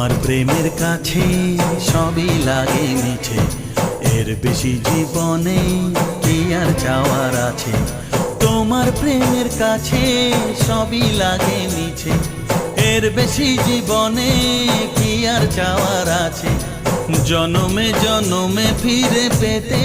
তোমার প্রেমের কাছে সবই লাগে মিছে, এর বেশি জীবনে কি আর চাওয়ার আছে। তোমার প্রেমের কাছে সবই লাগে মিছে, এর বেশি জীবনে কি আর চাওয়ার আছে। জনমে জনমে ফিরে পেতে